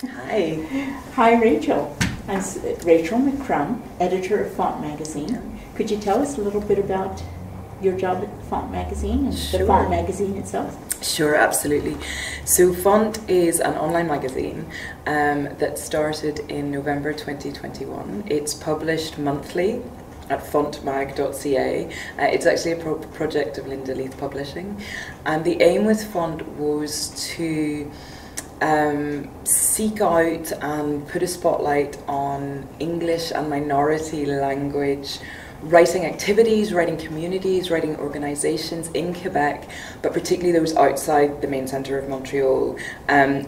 Hi. Hi, Rachel. I'm Rachel McCrum, editor of Font Magazine. Could you tell us a little bit about your job at Font Magazine and the Font Magazine itself? Sure, absolutely. So Font is an online magazine that started in November 2021. It's published monthly at fontmag.ca. It's actually a project of Linda Leith Publishing, and the aim with Font was to seek out and put a spotlight on English and minority language writing activities, writing communities, writing organisations in Quebec, but particularly those outside the main centre of Montreal,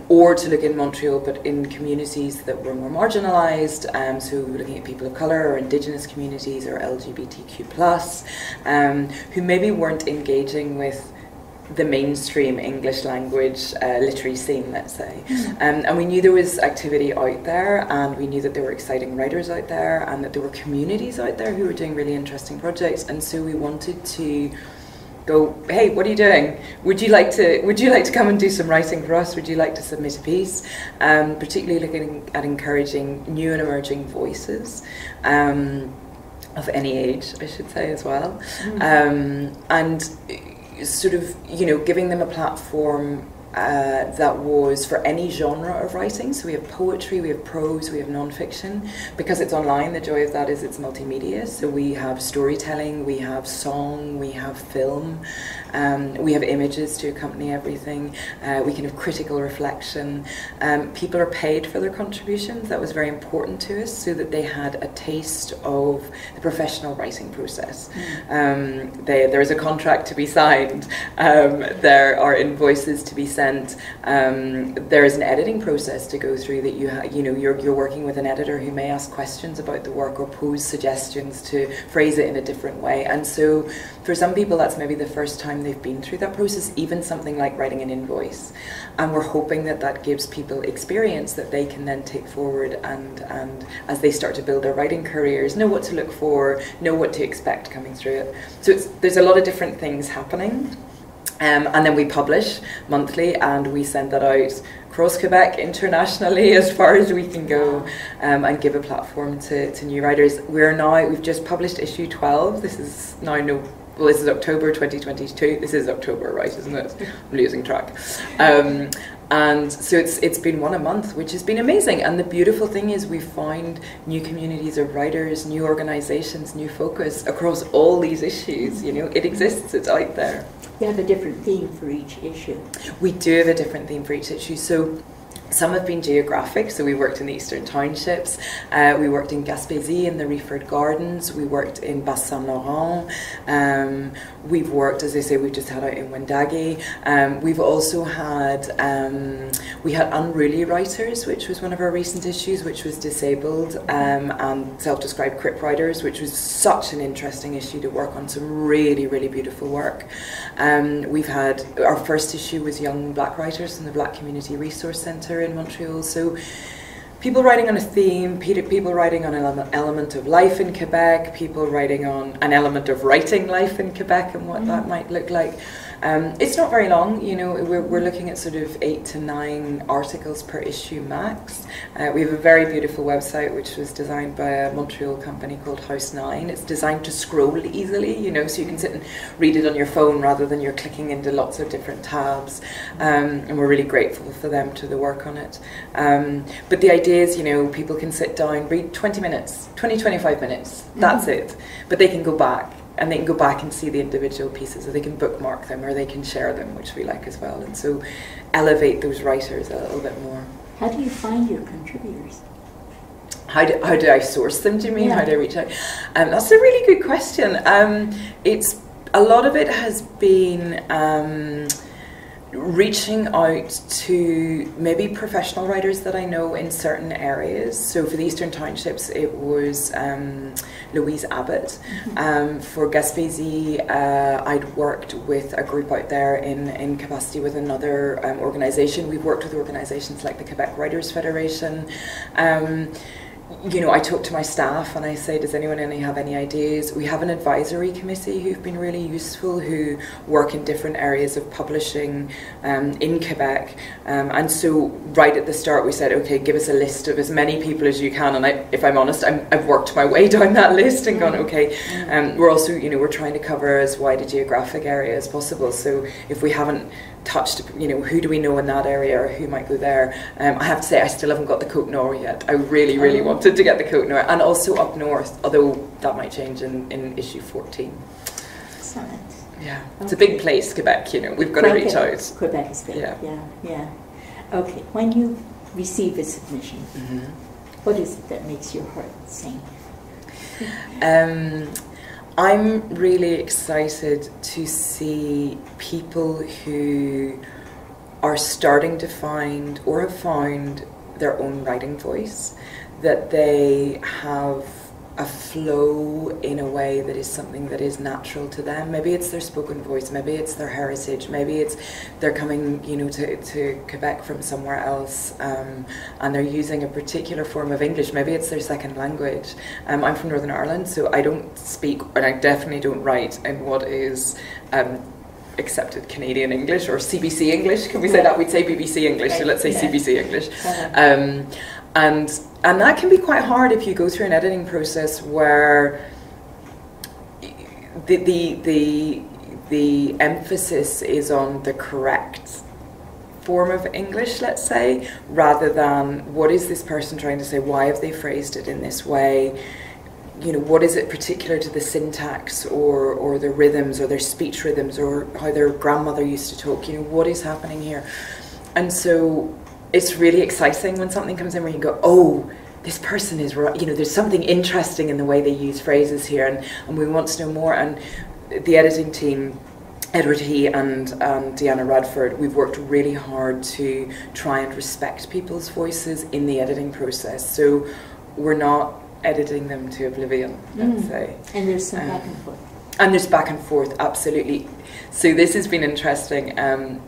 or to look in Montreal but in communities that were more marginalised, so looking at people of colour or Indigenous communities or LGBTQ+, who maybe weren't engaging with the mainstream English language literary scene, let's say. And we knew there was activity out there, and we knew that there were exciting writers out there, and that there were communities out there who were doing really interesting projects. And so we wanted to go, hey, what are you doing? Would you like to come and do some writing for us? Would you like to submit a piece? Particularly looking at encouraging new and emerging voices. Of any age, I should say, as well. And sort of, giving them a platform that was for any genre of writing. So we have poetry, we have prose, we have non-fiction. Because it's online, the joy of that is it's multimedia. So we have storytelling, we have song, we have film, we have images to accompany everything. We can have critical reflection. People are paid for their contributions. That was very important to us, so that they had a taste of the professional writing process. There is a contract to be signed. There are invoices to be sent. There is an editing process to go through that you're working with an editor who may ask questions about the work or pose suggestions to phrase it in a different way. And so for some people that's maybe the first time they've been through that process, even something like writing an invoice. And we're hoping that that gives people experience that they can then take forward and as they start to build their writing careers, know what to look for, know what to expect coming through it. So there's a lot of different things happening. And then we publish monthly, and we send that out across Quebec, internationally, as far as we can go, and give a platform to new writers. We've just published issue 12. This is this is October 2022. This is October, right, isn't it? I'm losing track. And so it's been one a month, which has been amazing. And the beautiful thing is we find new communities of writers, new organisations, new focus across all these issues. It exists, it's out there. You have a different theme for each issue. We do have a different theme for each issue. So some have been geographic, so we worked in the Eastern Townships, we worked in Gaspésie in the Reeford Gardens, we worked in Bas-Saint-Laurent, we've worked, as I say, we've just had out in Wendake. We've also had, we had unruly writers, which was one of our recent issues, which was disabled and self-described crip writers, which was such an interesting issue to work on, some really, really beautiful work. We've had, our first issue was young black writers from the Black Community Resource Centre in Montreal. So people writing on a theme, people writing on an element of life in Quebec, people writing on an element of writing life in Quebec and what that might look like. It's not very long, we're looking at sort of 8 to 9 articles per issue max. We have a very beautiful website which was designed by a Montreal company called House 9. It's designed to scroll easily, so you can sit and read it on your phone rather than you're clicking into lots of different tabs. And we're really grateful for them to the work on it. But the idea is, people can sit down, read 20 minutes, 25 minutes, that's it. But they can go back. And they can go back and see the individual pieces, or they can bookmark them, or they can share them, which we like as well. And so elevate those writers a little bit more. How do you find your contributors? How do I source them, do you mean? Yeah. How do I reach out? That's a really good question. A lot of it has been reaching out to maybe professional writers that I know in certain areas. So for the Eastern Townships, it was Louise Abbott. For Gaspésie, I'd worked with a group out there in capacity with another organisation. We've worked with organisations like the Quebec Writers Federation. you know, I talk to my staff and I say, does anyone have any ideas? We have an advisory committee who've been really useful, who work in different areas of publishing in Quebec. And so right at the start we said, okay, give us a list of as many people as you can. And if I'm honest, I've worked my way down that list and gone, okay. We're also, you know, we're trying to cover as wide a geographic area as possible. So if we haven't touched, you know, who do we know in that area or who might go there? I have to say I still haven't got the Côte Nord yet. I really wanted to get the Côte Nord, and also up north, although that might change in issue 14. Excellent. Yeah, it's a big place, Quebec, you know, we've got to reach out. Quebec is big, yeah. Okay, when you receive a submission, what is it that makes your heart sing? I'm really excited to see people who are starting to find or have found their own writing voice, that they have a flow in a way that is something that is natural to them. Maybe it's their spoken voice, maybe it's their heritage, maybe it's they're coming, you know, to Quebec from somewhere else, and they're using a particular form of English. Maybe it's their second language. I'm from Northern Ireland, so I don't speak, and I definitely don't write in what is accepted Canadian English or CBC English. Can we say that? We'd say BBC English, so let's say CBC English. And that can be quite hard if you go through an editing process where the emphasis is on the correct form of English, let's say, rather than what is this person trying to say, why have they phrased it in this way, you know, what is it particular to the syntax or the rhythms or their speech rhythms or how their grandmother used to talk, you know, what is happening here? And so it's really exciting when something comes in where you go, oh, this person is right, you know, there's something interesting in the way they use phrases here, and we want to know more. And the editing team, Edward He and Deanna Radford, we've worked really hard to try and respect people's voices in the editing process. So we're not editing them to oblivion, let's say. And there's some back and forth. And there's back and forth, absolutely. So this has been interesting.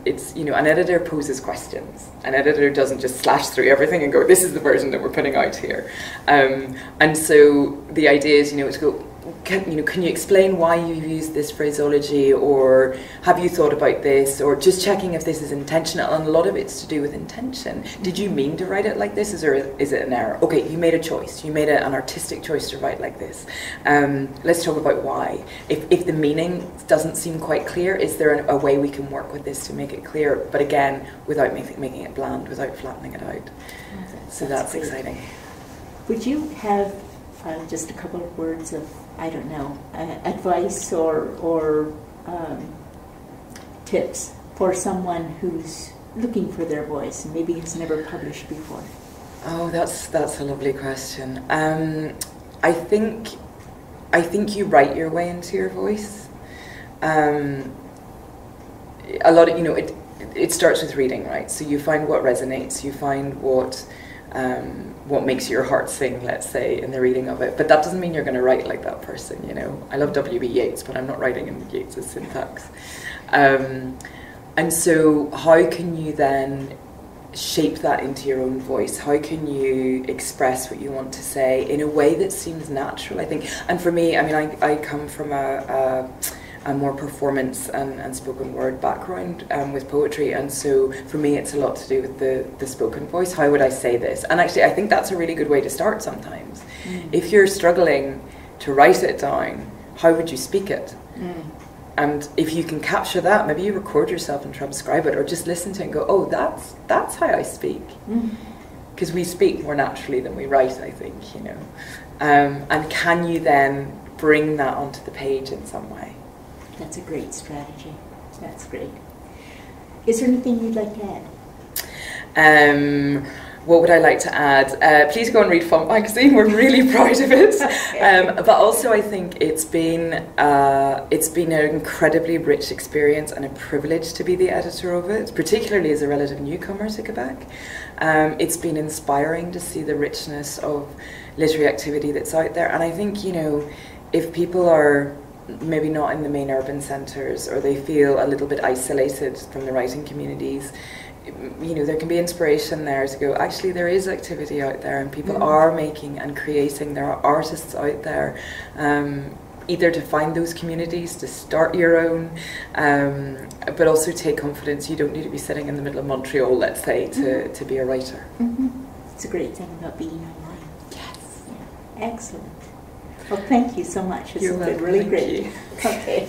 It's, you know, an editor poses questions. An editor doesn't just slash through everything and go, this is the version that we're putting out here. And so the idea is, you know, to go, can you explain why you've used this phraseology, or have you thought about this, or just checking if this is intentional. And a lot of it's to do with intention. Did you mean to write it like this, or is it an error? Okay, you made a choice. You made an artistic choice to write like this. Let's talk about why. If the meaning doesn't seem quite clear, is there a way we can work with this to make it clear? But again, without making it bland, without flattening it out. So that's exciting. Would you have just a couple of words of, I don't know, advice or tips for someone who's looking for their voice and maybe has never published before? Oh, that's a lovely question. I think you write your way into your voice. A lot of, you know, it starts with reading, right? So you find what resonates, you find what makes your heart sing, let's say, in the reading of it. But that doesn't mean you're going to write like that person, you know. I love W.B. Yeats, but I'm not writing in Yeats' syntax. And so how can you then shape that into your own voice? How can you express what you want to say in a way that seems natural, I think? And for me, I mean, I come from a more performance and spoken word background with poetry, and so for me it's a lot to do with the spoken voice. How would I say this? And actually I think that's a really good way to start sometimes. If you're struggling to write it down, how would you speak it? And if you can capture that, maybe you record yourself and transcribe it, or just listen to it and go, oh, that's how I speak. Because we speak more naturally than we write, I think, you know. And can you then bring that onto the page in some way? That's a great strategy. That's great. Is there anything you'd like to add? What would I like to add? Please go and read Font Magazine. We're really proud of it. But also, I think it's been an incredibly rich experience and a privilege to be the editor of it, particularly as a relative newcomer to Quebec. It's been inspiring to see the richness of literary activity that's out there. And I think, you know, if people are maybe not in the main urban centres, or they feel a little bit isolated from the writing communities, you know, there can be inspiration there to go, actually there is activity out there and people are making and creating, there are artists out there, either to find those communities, to start your own, but also take confidence. You don't need to be sitting in the middle of Montreal, let's say, to be a writer. It's a great thing about being online. Yes. Yeah. Excellent. Well, thank you so much. It's been really great. Okay.